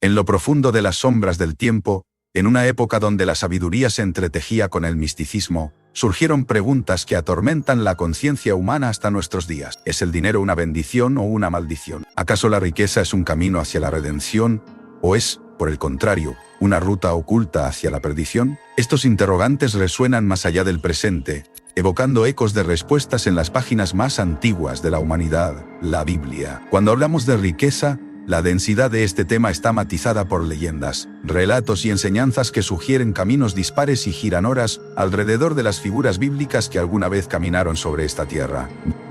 En lo profundo de las sombras del tiempo, en una época donde la sabiduría se entretejía con el misticismo, surgieron preguntas que atormentan la conciencia humana hasta nuestros días. ¿Es el dinero una bendición o una maldición? ¿Acaso la riqueza es un camino hacia la redención? ¿O es, por el contrario, una ruta oculta hacia la perdición? Estos interrogantes resuenan más allá del presente, evocando ecos de respuestas en las páginas más antiguas de la humanidad, la Biblia. Cuando hablamos de riqueza, la densidad de este tema está matizada por leyendas, relatos y enseñanzas que sugieren caminos dispares y giranoras alrededor de las figuras bíblicas que alguna vez caminaron sobre esta tierra.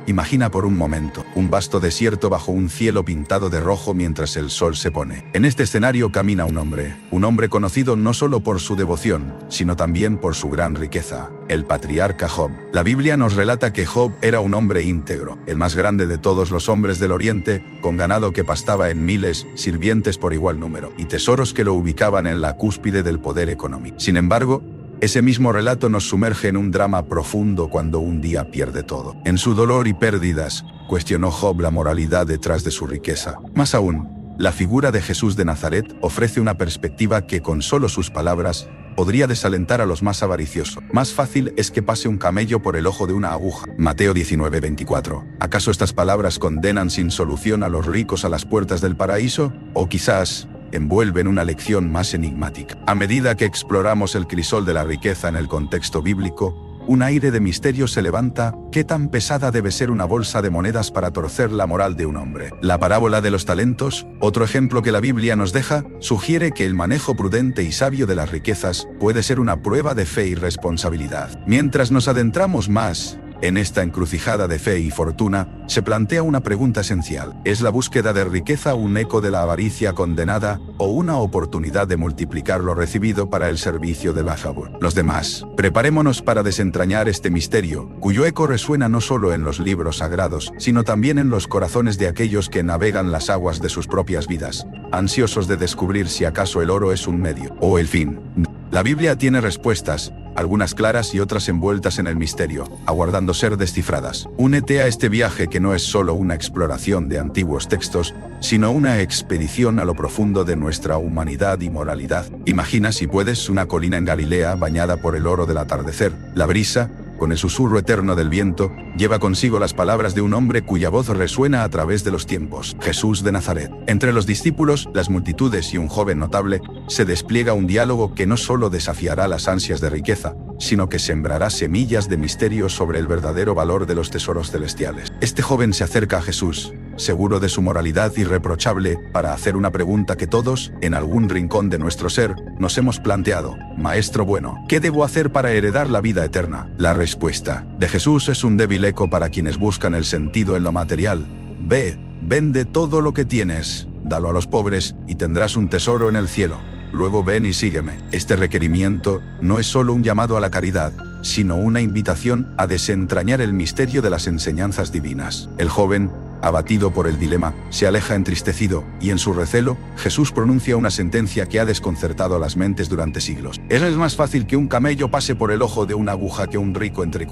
Imagina por un momento un vasto desierto bajo un cielo pintado de rojo mientras el sol se pone. En este escenario camina un hombre conocido no solo por su devoción, sino también por su gran riqueza, el patriarca Job. La Biblia nos relata que Job era un hombre íntegro, el más grande de todos los hombres del Oriente, con ganado que pastaba en miles, sirvientes por igual número, y tesoros que lo ubicaban en la cúspide del poder económico. Sin embargo, ese mismo relato nos sumerge en un drama profundo cuando un día pierde todo. En su dolor y pérdidas, cuestionó Job la moralidad detrás de su riqueza. Más aún, la figura de Jesús de Nazaret ofrece una perspectiva que con solo sus palabras podría desalentar a los más avariciosos. Más fácil es que pase un camello por el ojo de una aguja. Mateo 19:24. ¿Acaso estas palabras condenan sin solución a los ricos a las puertas del paraíso? ¿O quizás envuelven una lección más enigmática? A medida que exploramos el crisol de la riqueza en el contexto bíblico, un aire de misterio se levanta. ¿Qué tan pesada debe ser una bolsa de monedas para torcer la moral de un hombre? La parábola de los talentos, otro ejemplo que la Biblia nos deja, sugiere que el manejo prudente y sabio de las riquezas puede ser una prueba de fe y responsabilidad. Mientras nos adentramos más en esta encrucijada de fe y fortuna, se plantea una pregunta esencial. ¿Es la búsqueda de riqueza un eco de la avaricia condenada o una oportunidad de multiplicar lo recibido para el servicio de la favor? Los demás, preparémonos para desentrañar este misterio, cuyo eco resuena no solo en los libros sagrados, sino también en los corazones de aquellos que navegan las aguas de sus propias vidas, ansiosos de descubrir si acaso el oro es un medio o el fin. La Biblia tiene respuestas, algunas claras y otras envueltas en el misterio, aguardando ser descifradas. Únete a este viaje que no es solo una exploración de antiguos textos, sino una expedición a lo profundo de nuestra humanidad y moralidad. Imagina, si puedes, una colina en Galilea bañada por el oro del atardecer. La brisa, con el susurro eterno del viento, lleva consigo las palabras de un hombre cuya voz resuena a través de los tiempos: Jesús de Nazaret. Entre los discípulos, las multitudes y un joven notable, se despliega un diálogo que no solo desafiará las ansias de riqueza, sino que sembrará semillas de misterio sobre el verdadero valor de los tesoros celestiales. Este joven se acerca a Jesús, seguro de su moralidad irreprochable, para hacer una pregunta que todos, en algún rincón de nuestro ser, nos hemos planteado: Maestro bueno, ¿qué debo hacer para heredar la vida eterna? La respuesta de Jesús es un débil eco para quienes buscan el sentido en lo material. Ve, vende todo lo que tienes, dalo a los pobres, y tendrás un tesoro en el cielo. Luego ven y sígueme. Este requerimiento no es solo un llamado a la caridad, sino una invitación a desentrañar el misterio de las enseñanzas divinas. El joven, abatido por el dilema, se aleja entristecido, y en su recelo, Jesús pronuncia una sentencia que ha desconcertado las mentes durante siglos. Es más fácil que un camello pase por el ojo de una aguja que un rico entre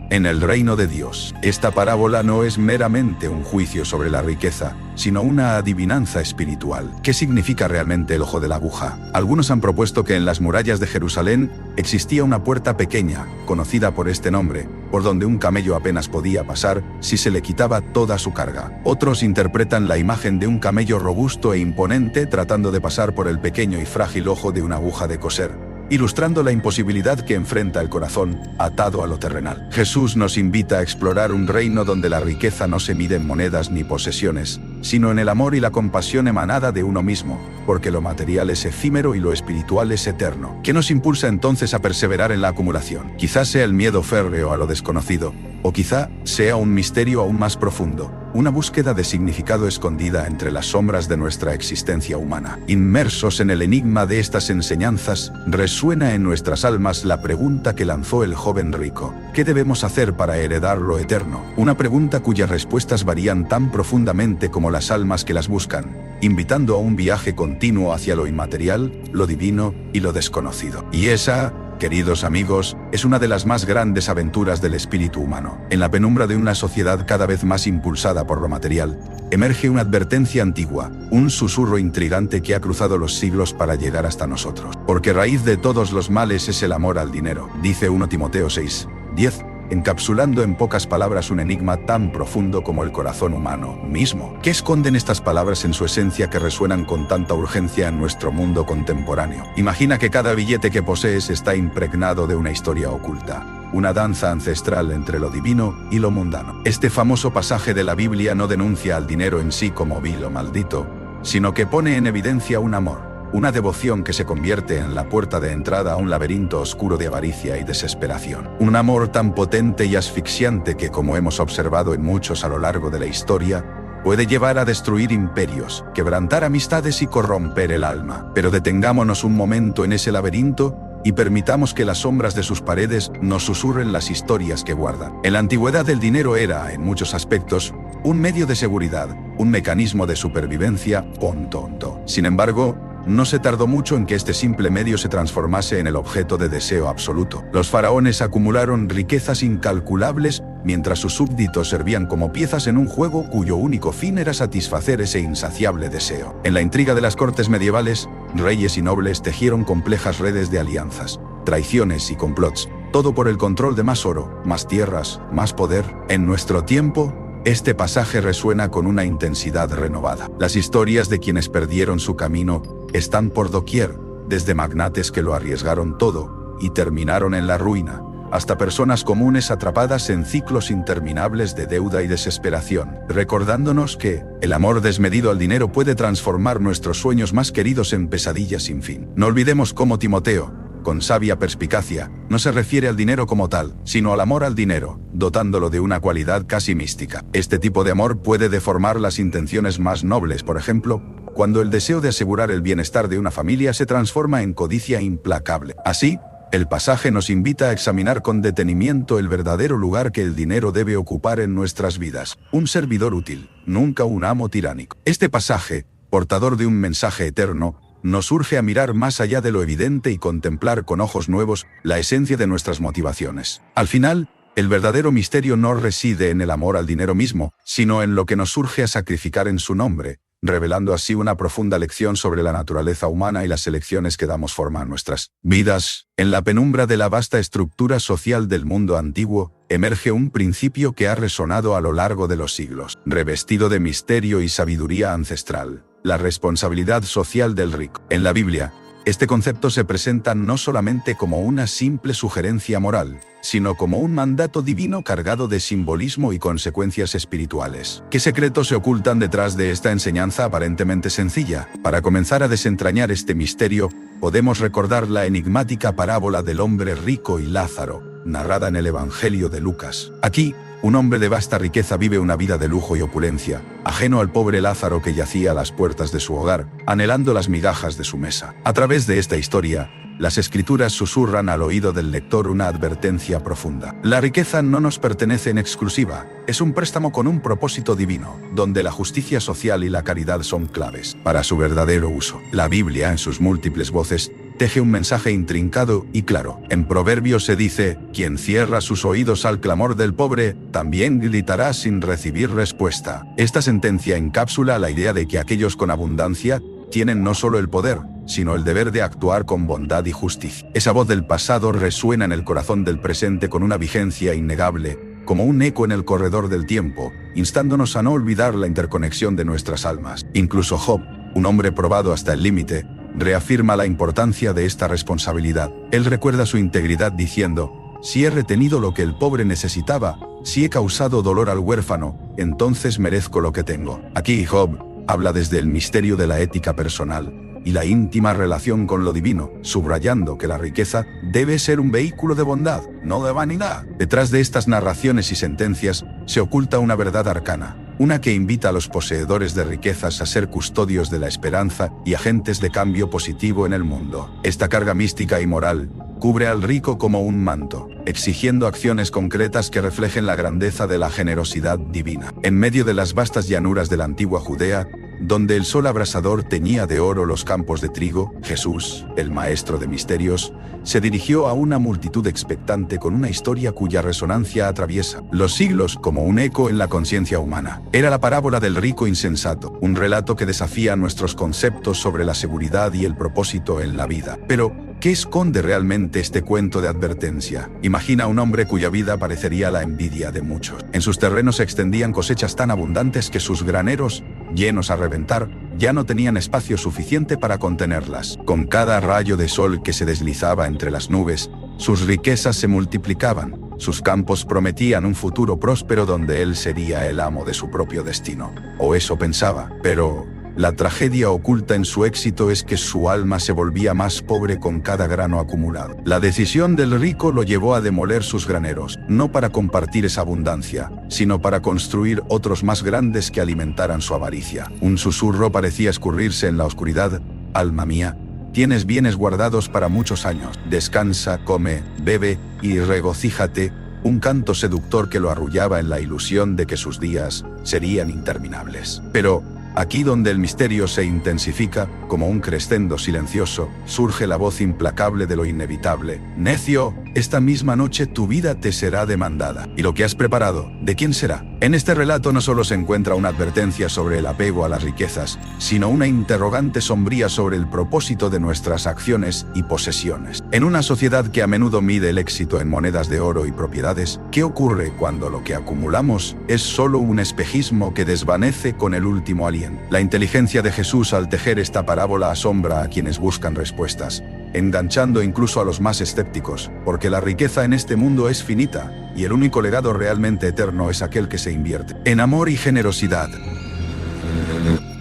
en el reino de Dios. Esta parábola no es meramente un juicio sobre la riqueza, sino una adivinanza espiritual. ¿Qué significa realmente el ojo de la aguja? Algunos han propuesto que en las murallas de Jerusalén existía una puerta pequeña, conocida por este nombre, por donde un camello apenas podía pasar si se le quitaba toda su carga. Otros interpretan la imagen de un camello robusto e imponente tratando de pasar por el pequeño y frágil ojo de una aguja de coser, ilustrando la imposibilidad que enfrenta el corazón, atado a lo terrenal. Jesús nos invita a explorar un reino donde la riqueza no se mide en monedas ni posesiones, sino en el amor y la compasión emanada de uno mismo, porque lo material es efímero y lo espiritual es eterno. ¿Qué nos impulsa entonces a perseverar en la acumulación? Quizás sea el miedo férreo a lo desconocido, o quizá sea un misterio aún más profundo, una búsqueda de significado escondida entre las sombras de nuestra existencia humana. Inmersos en el enigma de estas enseñanzas, resuena en nuestras almas la pregunta que lanzó el joven rico: ¿qué debemos hacer para heredar lo eterno? Una pregunta cuyas respuestas varían tan profundamente como las almas que las buscan, invitando a un viaje continuo hacia lo inmaterial, lo divino y lo desconocido. Y esa Queridos amigos, es una de las más grandes aventuras del espíritu humano. En la penumbra de una sociedad cada vez más impulsada por lo material, emerge una advertencia antigua, un susurro intrigante que ha cruzado los siglos para llegar hasta nosotros. Porque raíz de todos los males es el amor al dinero, dice 1 Timoteo 6:10, encapsulando en pocas palabras un enigma tan profundo como el corazón humano mismo. ¿Qué esconden estas palabras en su esencia que resuenan con tanta urgencia en nuestro mundo contemporáneo? Imagina que cada billete que posees está impregnado de una historia oculta, una danza ancestral entre lo divino y lo mundano. Este famoso pasaje de la Biblia no denuncia al dinero en sí como vil o maldito, sino que pone en evidencia un amor, una devoción que se convierte en la puerta de entrada a un laberinto oscuro de avaricia y desesperación. Un amor tan potente y asfixiante que, como hemos observado en muchos a lo largo de la historia, puede llevar a destruir imperios, quebrantar amistades y corromper el alma. Pero detengámonos un momento en ese laberinto y permitamos que las sombras de sus paredes nos susurren las historias que guardan. En la antigüedad el dinero era, en muchos aspectos, un medio de seguridad, un mecanismo de supervivencia, tonto. Sin embargo, no se tardó mucho en que este simple medio se transformase en el objeto de deseo absoluto. Los faraones acumularon riquezas incalculables, mientras sus súbditos servían como piezas en un juego cuyo único fin era satisfacer ese insaciable deseo. En la intriga de las cortes medievales, reyes y nobles tejieron complejas redes de alianzas, traiciones y complots, todo por el control de más oro, más tierras, más poder. En nuestro tiempo, este pasaje resuena con una intensidad renovada. Las historias de quienes perdieron su camino están por doquier, desde magnates que lo arriesgaron todo y terminaron en la ruina, hasta personas comunes atrapadas en ciclos interminables de deuda y desesperación, recordándonos que el amor desmedido al dinero puede transformar nuestros sueños más queridos en pesadillas sin fin. No olvidemos cómo Timoteo, con sabia perspicacia, no se refiere al dinero como tal, sino al amor al dinero, dotándolo de una cualidad casi mística. Este tipo de amor puede deformar las intenciones más nobles, por ejemplo, cuando el deseo de asegurar el bienestar de una familia se transforma en codicia implacable. Así, el pasaje nos invita a examinar con detenimiento el verdadero lugar que el dinero debe ocupar en nuestras vidas. Un servidor útil, nunca un amo tiránico. Este pasaje, portador de un mensaje eterno, nos urge a mirar más allá de lo evidente y contemplar con ojos nuevos la esencia de nuestras motivaciones. Al final, el verdadero misterio no reside en el amor al dinero mismo, sino en lo que nos urge a sacrificar en su nombre, revelando así una profunda lección sobre la naturaleza humana y las elecciones que damos forma a nuestras vidas. En la penumbra de la vasta estructura social del mundo antiguo, emerge un principio que ha resonado a lo largo de los siglos, revestido de misterio y sabiduría ancestral: la responsabilidad social del rico. En la Biblia, este concepto se presenta no solamente como una simple sugerencia moral, sino como un mandato divino cargado de simbolismo y consecuencias espirituales. ¿Qué secretos se ocultan detrás de esta enseñanza aparentemente sencilla? Para comenzar a desentrañar este misterio, podemos recordar la enigmática parábola del hombre rico y Lázaro, narrada en el Evangelio de Lucas. Aquí, un hombre de vasta riqueza vive una vida de lujo y opulencia, ajeno al pobre Lázaro que yacía a las puertas de su hogar, anhelando las migajas de su mesa. A través de esta historia, las escrituras susurran al oído del lector una advertencia profunda. La riqueza no nos pertenece en exclusiva, es un préstamo con un propósito divino, donde la justicia social y la caridad son claves para su verdadero uso. La Biblia, en sus múltiples voces, teje un mensaje intrincado y claro. En Proverbios se dice: quien cierra sus oídos al clamor del pobre, también gritará sin recibir respuesta. Esta sentencia encapsula la idea de que aquellos con abundancia tienen no solo el poder, sino el deber de actuar con bondad y justicia. Esa voz del pasado resuena en el corazón del presente con una vigencia innegable, como un eco en el corredor del tiempo, instándonos a no olvidar la interconexión de nuestras almas. Incluso Job, un hombre probado hasta el límite, reafirma la importancia de esta responsabilidad. Él recuerda su integridad diciendo: si he retenido lo que el pobre necesitaba, si he causado dolor al huérfano, entonces merezco lo que tengo. Aquí Job habla desde el misterio de la ética personal y la íntima relación con lo divino, subrayando que la riqueza debe ser un vehículo de bondad, no de vanidad. Detrás de estas narraciones y sentencias se oculta una verdad arcana, una que invita a los poseedores de riquezas a ser custodios de la esperanza y agentes de cambio positivo en el mundo. Esta carga mística y moral cubre al rico como un manto, exigiendo acciones concretas que reflejen la grandeza de la generosidad divina. En medio de las vastas llanuras de la antigua Judea, donde el sol abrasador teñía de oro los campos de trigo, Jesús, el maestro de misterios, se dirigió a una multitud expectante con una historia cuya resonancia atraviesa los siglos como un eco en la conciencia humana. Era la parábola del rico insensato, un relato que desafía nuestros conceptos sobre la seguridad y el propósito en la vida. Pero, ¿qué esconde realmente este cuento de advertencia? Imagina a un hombre cuya vida parecería la envidia de muchos. En sus terrenos se extendían cosechas tan abundantes que sus graneros, llenos a reventar, ya no tenían espacio suficiente para contenerlas. Con cada rayo de sol que se deslizaba entre las nubes, sus riquezas se multiplicaban. Sus campos prometían un futuro próspero donde él sería el amo de su propio destino. O eso pensaba, pero la tragedia oculta en su éxito es que su alma se volvía más pobre con cada grano acumulado. La decisión del rico lo llevó a demoler sus graneros, no para compartir esa abundancia, sino para construir otros más grandes que alimentaran su avaricia. Un susurro parecía escurrirse en la oscuridad: «Alma mía, tienes bienes guardados para muchos años. Descansa, come, bebe y regocíjate». Un canto seductor que lo arrullaba en la ilusión de que sus días serían interminables. Pero aquí donde el misterio se intensifica, como un crescendo silencioso, surge la voz implacable de lo inevitable: «Necio, esta misma noche tu vida te será demandada. ¿Y lo que has preparado, de quién será?». En este relato no solo se encuentra una advertencia sobre el apego a las riquezas, sino una interrogante sombría sobre el propósito de nuestras acciones y posesiones. En una sociedad que a menudo mide el éxito en monedas de oro y propiedades, ¿qué ocurre cuando lo que acumulamos es solo un espejismo que desvanece con el último aliento? La inteligencia de Jesús al tejer esta parábola asombra a quienes buscan respuestas, enganchando incluso a los más escépticos, porque la riqueza en este mundo es finita, y el único legado realmente eterno es aquel que se invierte en amor y generosidad.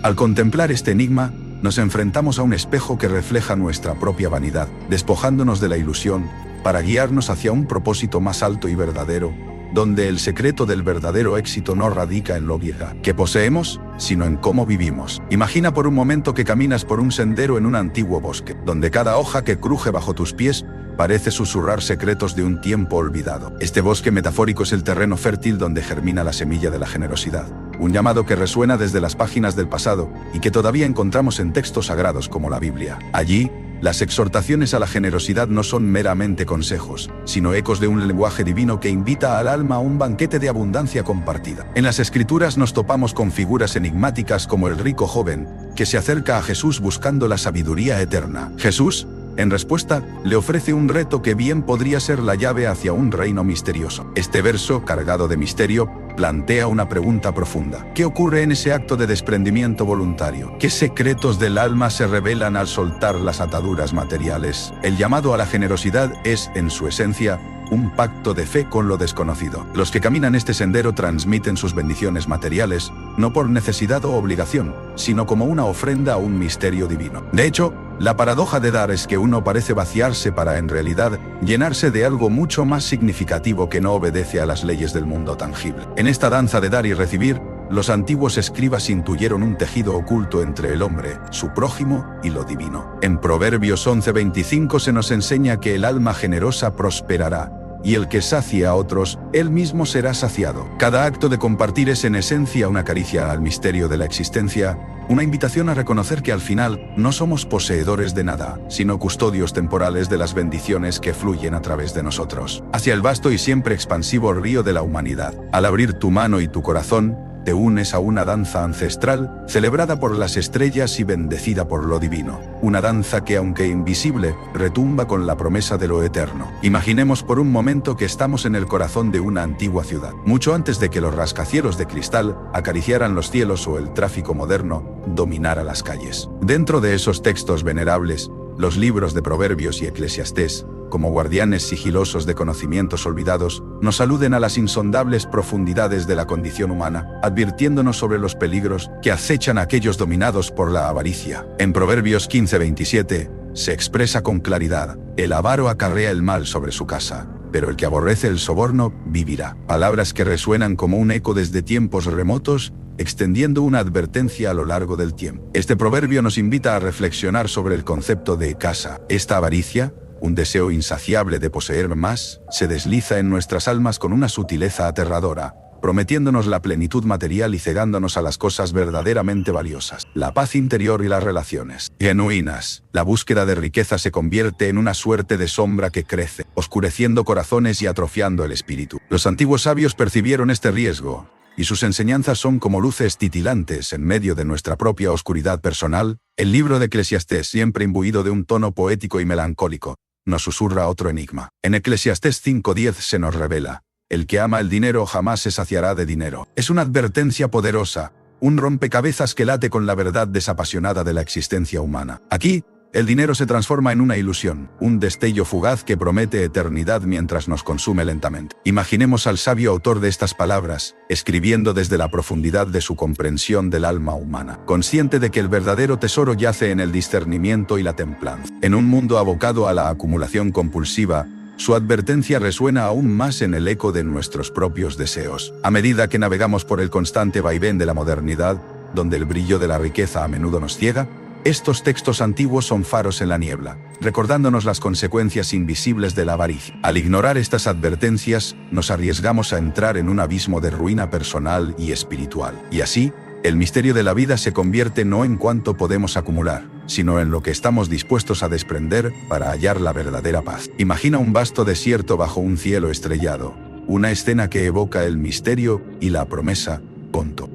Al contemplar este enigma, nos enfrentamos a un espejo que refleja nuestra propia vanidad, despojándonos de la ilusión, para guiarnos hacia un propósito más alto y verdadero, donde el secreto del verdadero éxito no radica en lo que poseemos, sino en cómo vivimos. Imagina por un momento que caminas por un sendero en un antiguo bosque, donde cada hoja que cruje bajo tus pies parece susurrar secretos de un tiempo olvidado. Este bosque metafórico es el terreno fértil donde germina la semilla de la generosidad, un llamado que resuena desde las páginas del pasado y que todavía encontramos en textos sagrados como la Biblia. Allí, las exhortaciones a la generosidad no son meramente consejos, sino ecos de un lenguaje divino que invita al alma a un banquete de abundancia compartida. En las Escrituras nos topamos con figuras enigmáticas como el rico joven, que se acerca a Jesús buscando la sabiduría eterna. Jesús, en respuesta, le ofrece un reto que bien podría ser la llave hacia un reino misterioso. Este verso, cargado de misterio, plantea una pregunta profunda. ¿Qué ocurre en ese acto de desprendimiento voluntario? ¿Qué secretos del alma se revelan al soltar las ataduras materiales? El llamado a la generosidad es, en su esencia, un pacto de fe con lo desconocido. Los que caminan este sendero transmiten sus bendiciones materiales, no por necesidad o obligación, sino como una ofrenda a un misterio divino. De hecho, la paradoja de dar es que uno parece vaciarse para, en realidad, llenarse de algo mucho más significativo que no obedece a las leyes del mundo tangible. En esta danza de dar y recibir, los antiguos escribas intuyeron un tejido oculto entre el hombre, su prójimo y lo divino. En Proverbios 11:25 se nos enseña que el alma generosa prosperará, y el que sacie a otros, él mismo será saciado. Cada acto de compartir es en esencia una caricia al misterio de la existencia, una invitación a reconocer que al final no somos poseedores de nada, sino custodios temporales de las bendiciones que fluyen a través de nosotros, hacia el vasto y siempre expansivo río de la humanidad. Al abrir tu mano y tu corazón, te unes a una danza ancestral, celebrada por las estrellas y bendecida por lo divino. Una danza que, aunque invisible, retumba con la promesa de lo eterno. Imaginemos por un momento que estamos en el corazón de una antigua ciudad, mucho antes de que los rascacielos de cristal acariciaran los cielos o el tráfico moderno dominara las calles. Dentro de esos textos venerables, los libros de Proverbios y Eclesiastés, como guardianes sigilosos de conocimientos olvidados, nos aluden a las insondables profundidades de la condición humana, advirtiéndonos sobre los peligros que acechan a aquellos dominados por la avaricia. En Proverbios 15:27, se expresa con claridad: el avaro acarrea el mal sobre su casa, pero el que aborrece el soborno vivirá. Palabras que resuenan como un eco desde tiempos remotos, extendiendo una advertencia a lo largo del tiempo. Este proverbio nos invita a reflexionar sobre el concepto de casa. Esta avaricia, un deseo insaciable de poseer más, se desliza en nuestras almas con una sutileza aterradora, prometiéndonos la plenitud material y cegándonos a las cosas verdaderamente valiosas, la paz interior y las relaciones genuinas. La búsqueda de riqueza se convierte en una suerte de sombra que crece, oscureciendo corazones y atrofiando el espíritu. Los antiguos sabios percibieron este riesgo, y sus enseñanzas son como luces titilantes en medio de nuestra propia oscuridad personal. El libro de Eclesiastés, siempre imbuido de un tono poético y melancólico, nos susurra otro enigma. En Eclesiastés 5:10 se nos revela: el que ama el dinero jamás se saciará de dinero. Es una advertencia poderosa, un rompecabezas que late con la verdad desapasionada de la existencia humana. Aquí, el dinero se transforma en una ilusión, un destello fugaz que promete eternidad mientras nos consume lentamente. Imaginemos al sabio autor de estas palabras, escribiendo desde la profundidad de su comprensión del alma humana, consciente de que el verdadero tesoro yace en el discernimiento y la templanza. En un mundo abocado a la acumulación compulsiva, su advertencia resuena aún más en el eco de nuestros propios deseos. A medida que navegamos por el constante vaivén de la modernidad, donde el brillo de la riqueza a menudo nos ciega, estos textos antiguos son faros en la niebla, recordándonos las consecuencias invisibles de la avaricia. Al ignorar estas advertencias, nos arriesgamos a entrar en un abismo de ruina personal y espiritual. Y así, el misterio de la vida se convierte no en cuánto podemos acumular, sino en lo que estamos dispuestos a desprender para hallar la verdadera paz. Imagina un vasto desierto bajo un cielo estrellado, una escena que evoca el misterio y la promesa.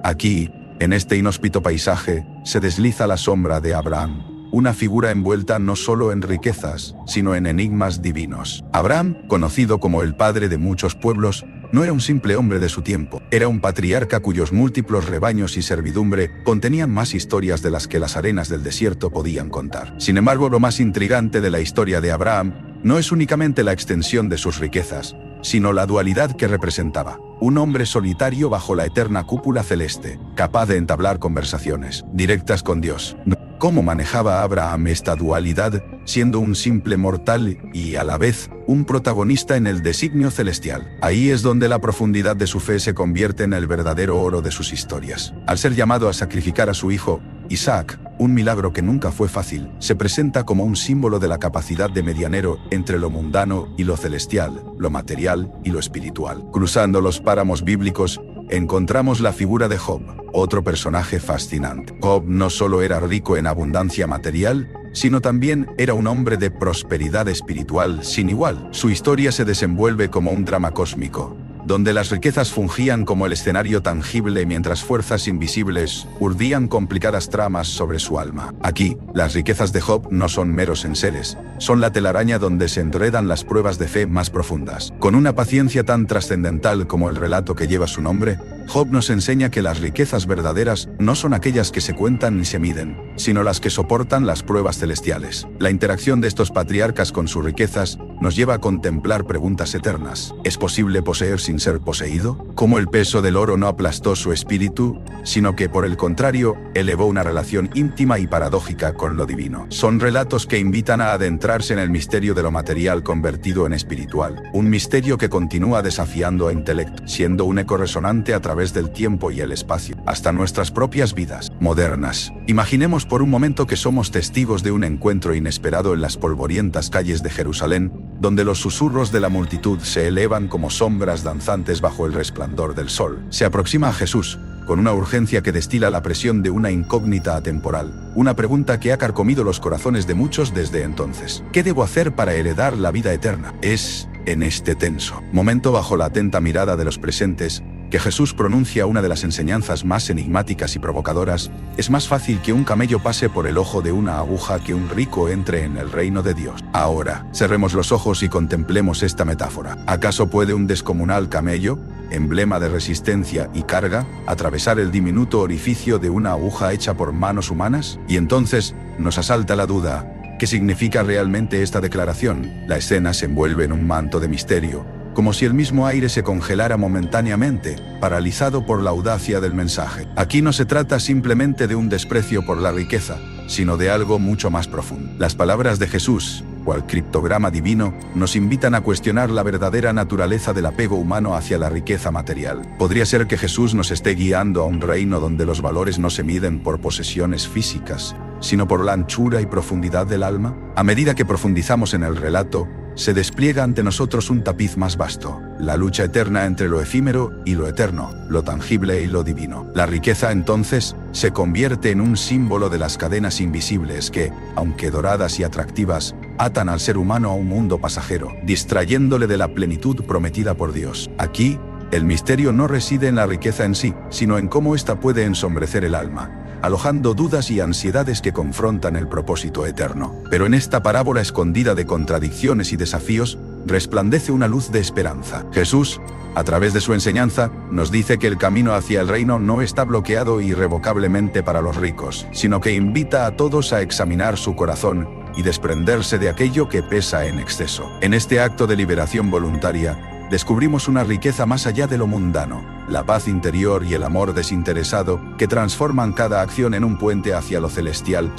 Aquí, en este inhóspito paisaje, se desliza la sombra de Abraham, una figura envuelta no solo en riquezas, sino en enigmas divinos. Abraham, conocido como el padre de muchos pueblos, no era un simple hombre de su tiempo, era un patriarca cuyos múltiples rebaños y servidumbre contenían más historias de las que las arenas del desierto podían contar. Sin embargo, lo más intrigante de la historia de Abraham no es únicamente la extensión de sus riquezas, sino la dualidad que representaba. Un hombre solitario bajo la eterna cúpula celeste, capaz de entablar conversaciones directas con Dios. ¿Cómo manejaba Abraham esta dualidad, siendo un simple mortal y, a la vez, un protagonista en el designio celestial? Ahí es donde la profundidad de su fe se convierte en el verdadero oro de sus historias. Al ser llamado a sacrificar a su hijo, Isaac, un milagro que nunca fue fácil, se presenta como un símbolo de la capacidad de medianero entre lo mundano y lo celestial, lo material y lo espiritual. Cruzando los páramos bíblicos, encontramos la figura de Job, otro personaje fascinante. Job no solo era rico en abundancia material, sino también era un hombre de prosperidad espiritual sin igual. Su historia se desenvuelve como un drama cósmico, donde las riquezas fungían como el escenario tangible mientras fuerzas invisibles urdían complicadas tramas sobre su alma. Aquí, las riquezas de Job no son meros enseres, son la telaraña donde se enredan las pruebas de fe más profundas. Con una paciencia tan trascendental como el relato que lleva su nombre, Job nos enseña que las riquezas verdaderas no son aquellas que se cuentan ni se miden, sino las que soportan las pruebas celestiales. La interacción de estos patriarcas con sus riquezas nos lleva a contemplar preguntas eternas. ¿Es posible poseer sin ser poseído? ¿Cómo el peso del oro no aplastó su espíritu, sino que, por el contrario, elevó una relación íntima y paradójica con lo divino? Son relatos que invitan a adentrarse en el misterio de lo material convertido en espiritual, un misterio que continúa desafiando a intelecto, siendo un eco resonante a través del tiempo y el espacio, hasta nuestras propias vidas modernas. Imaginemos por un momento que somos testigos de un encuentro inesperado en las polvorientas calles de Jerusalén, donde los susurros de la multitud se elevan como sombras danzantes bajo el resplandor del sol. Se aproxima a Jesús, con una urgencia que destila la presión de una incógnita atemporal, una pregunta que ha carcomido los corazones de muchos desde entonces. ¿Qué debo hacer para heredar la vida eterna? Es en este tenso momento, bajo la atenta mirada de los presentes, que Jesús pronuncia una de las enseñanzas más enigmáticas y provocadoras. Es más fácil que un camello pase por el ojo de una aguja que un rico entre en el reino de Dios. Ahora, cerremos los ojos y contemplemos esta metáfora. ¿Acaso puede un descomunal camello, emblema de resistencia y carga, atravesar el diminuto orificio de una aguja hecha por manos humanas? Y entonces, nos asalta la duda. ¿Qué significa realmente esta declaración? La escena se envuelve en un manto de misterio, como si el mismo aire se congelara momentáneamente, paralizado por la audacia del mensaje. Aquí no se trata simplemente de un desprecio por la riqueza, sino de algo mucho más profundo. Las palabras de Jesús, cual criptograma divino, nos invitan a cuestionar la verdadera naturaleza del apego humano hacia la riqueza material. ¿Podría ser que Jesús nos esté guiando a un reino donde los valores no se miden por posesiones físicas, sino por la anchura y profundidad del alma? A medida que profundizamos en el relato, se despliega ante nosotros un tapiz más vasto, la lucha eterna entre lo efímero y lo eterno, lo tangible y lo divino. La riqueza, entonces, se convierte en un símbolo de las cadenas invisibles que, aunque doradas y atractivas, atan al ser humano a un mundo pasajero, distrayéndole de la plenitud prometida por Dios. Aquí, el misterio no reside en la riqueza en sí, sino en cómo ésta puede ensombrecer el alma, alojando dudas y ansiedades que confrontan el propósito eterno. Pero en esta parábola escondida de contradicciones y desafíos, resplandece una luz de esperanza. Jesús, a través de su enseñanza, nos dice que el camino hacia el reino no está bloqueado irrevocablemente para los ricos, sino que invita a todos a examinar su corazón y desprenderse de aquello que pesa en exceso. En este acto de liberación voluntaria, descubrimos una riqueza más allá de lo mundano, la paz interior y el amor desinteresado que transforman cada acción en un puente hacia lo celestial.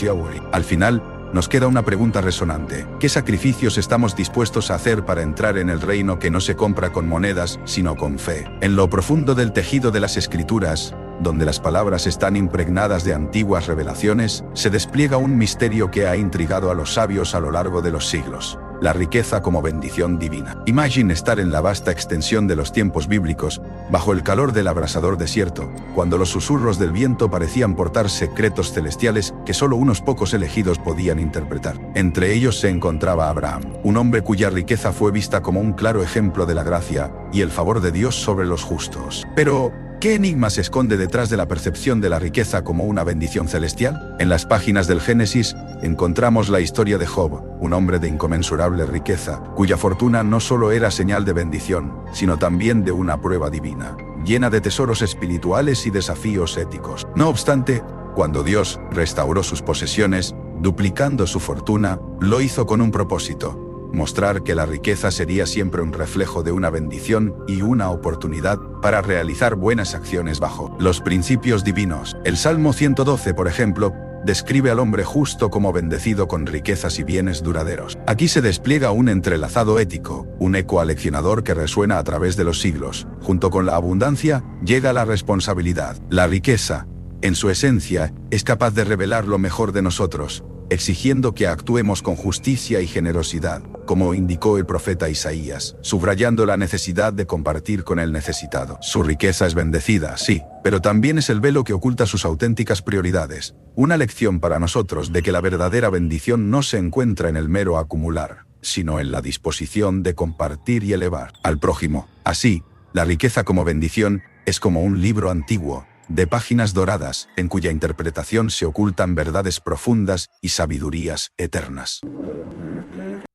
Al final, nos queda una pregunta resonante. ¿Qué sacrificios estamos dispuestos a hacer para entrar en el reino que no se compra con monedas, sino con fe? En lo profundo del tejido de las Escrituras, donde las palabras están impregnadas de antiguas revelaciones, se despliega un misterio que ha intrigado a los sabios a lo largo de los siglos. La riqueza como bendición divina. Imagine estar en la vasta extensión de los tiempos bíblicos, bajo el calor del abrasador desierto, cuando los susurros del viento parecían portar secretos celestiales que solo unos pocos elegidos podían interpretar. Entre ellos se encontraba Abraham, un hombre cuya riqueza fue vista como un claro ejemplo de la gracia y el favor de Dios sobre los justos. Pero, ¿qué enigma se esconde detrás de la percepción de la riqueza como una bendición celestial? En las páginas del Génesis, encontramos la historia de Job, un hombre de inconmensurable riqueza, cuya fortuna no solo era señal de bendición, sino también de una prueba divina, llena de tesoros espirituales y desafíos éticos. No obstante, cuando Dios restauró sus posesiones, duplicando su fortuna, lo hizo con un propósito: mostrar que la riqueza sería siempre un reflejo de una bendición y una oportunidad para realizar buenas acciones bajo los principios divinos. El Salmo 112, por ejemplo, describe al hombre justo como bendecido con riquezas y bienes duraderos. Aquí se despliega un entrelazado ético, un eco aleccionador que resuena a través de los siglos. Junto con la abundancia, llega la responsabilidad. La riqueza, en su esencia, es capaz de revelar lo mejor de nosotros, exigiendo que actuemos con justicia y generosidad, como indicó el profeta Isaías, subrayando la necesidad de compartir con el necesitado. Su riqueza es bendecida, sí, pero también es el velo que oculta sus auténticas prioridades, una lección para nosotros de que la verdadera bendición no se encuentra en el mero acumular, sino en la disposición de compartir y elevar al prójimo. Así, la riqueza como bendición es como un libro antiguo, de páginas doradas, en cuya interpretación se ocultan verdades profundas y sabidurías eternas.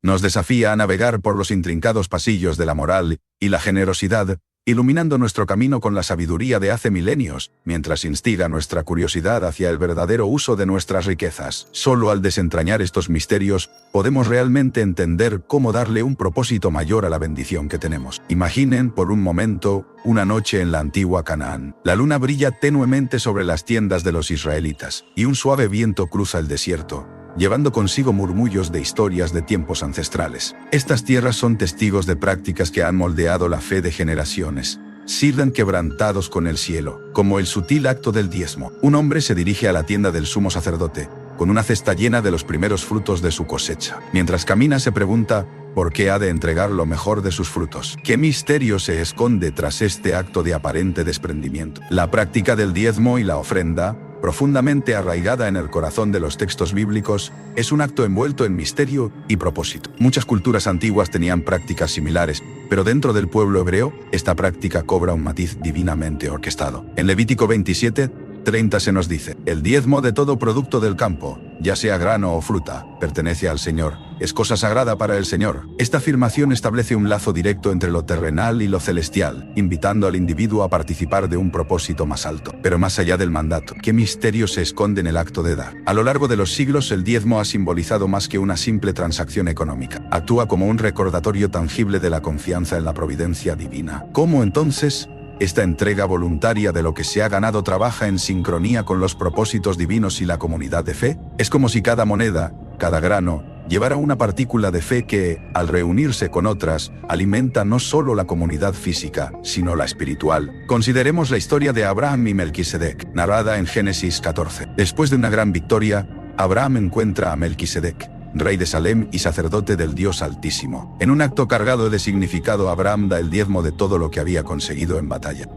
Nos desafía a navegar por los intrincados pasillos de la moral y la generosidad, iluminando nuestro camino con la sabiduría de hace milenios, mientras instiga nuestra curiosidad hacia el verdadero uso de nuestras riquezas. Solo al desentrañar estos misterios, podemos realmente entender cómo darle un propósito mayor a la bendición que tenemos. Imaginen, por un momento, una noche en la antigua Canaán. La luna brilla tenuemente sobre las tiendas de los israelitas, y un suave viento cruza el desierto, llevando consigo murmullos de historias de tiempos ancestrales. Estas tierras son testigos de prácticas que han moldeado la fe de generaciones. Sirven quebrantados con el cielo, como el sutil acto del diezmo. Un hombre se dirige a la tienda del sumo sacerdote, con una cesta llena de los primeros frutos de su cosecha. Mientras camina se pregunta, ¿por qué ha de entregar lo mejor de sus frutos? ¿Qué misterio se esconde tras este acto de aparente desprendimiento? La práctica del diezmo y la ofrenda, profundamente arraigada en el corazón de los textos bíblicos, es un acto envuelto en misterio y propósito. Muchas culturas antiguas tenían prácticas similares, pero dentro del pueblo hebreo, esta práctica cobra un matiz divinamente orquestado. En Levítico 27:30 se nos dice: el diezmo de todo producto del campo, ya sea grano o fruta, pertenece al Señor, es cosa sagrada para el Señor. Esta afirmación establece un lazo directo entre lo terrenal y lo celestial, invitando al individuo a participar de un propósito más alto. Pero más allá del mandato, ¿qué misterio se esconde en el acto de dar? A lo largo de los siglos, el diezmo ha simbolizado más que una simple transacción económica. Actúa como un recordatorio tangible de la confianza en la providencia divina. ¿Cómo entonces esta entrega voluntaria de lo que se ha ganado trabaja en sincronía con los propósitos divinos y la comunidad de fe? Es como si cada moneda, cada grano, llevara una partícula de fe que, al reunirse con otras, alimenta no solo la comunidad física, sino la espiritual. Consideremos la historia de Abraham y Melquisedec, narrada en Génesis 14. Después de una gran victoria, Abraham encuentra a Melquisedec, rey de Salem y sacerdote del Dios Altísimo. En un acto cargado de significado, Abraham da el diezmo de todo lo que había conseguido en batalla.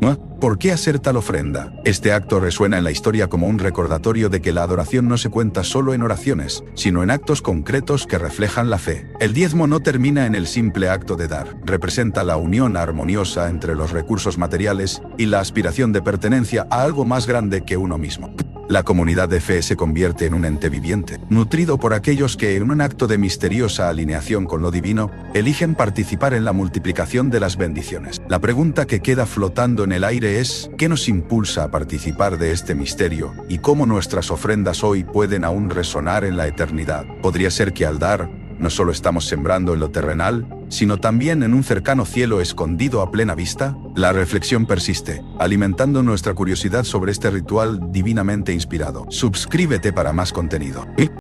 ¿Por qué hacer tal ofrenda? Este acto resuena en la historia como un recordatorio de que la adoración no se cuenta solo en oraciones, sino en actos concretos que reflejan la fe. El diezmo no termina en el simple acto de dar, representa la unión armoniosa entre los recursos materiales y la aspiración de pertenencia a algo más grande que uno mismo. La comunidad de fe se convierte en un ente viviente, nutrido por aquellos que, en un acto de misteriosa alineación con lo divino, eligen participar en la multiplicación de las bendiciones. La pregunta que queda flotando en el aire es: ¿qué nos impulsa a participar de este misterio y cómo nuestras ofrendas hoy pueden aún resonar en la eternidad? ¿Podría ser que al dar, no solo estamos sembrando en lo terrenal, sino también en un cercano cielo escondido a plena vista? La reflexión persiste, alimentando nuestra curiosidad sobre este ritual divinamente inspirado. Suscríbete para más contenido.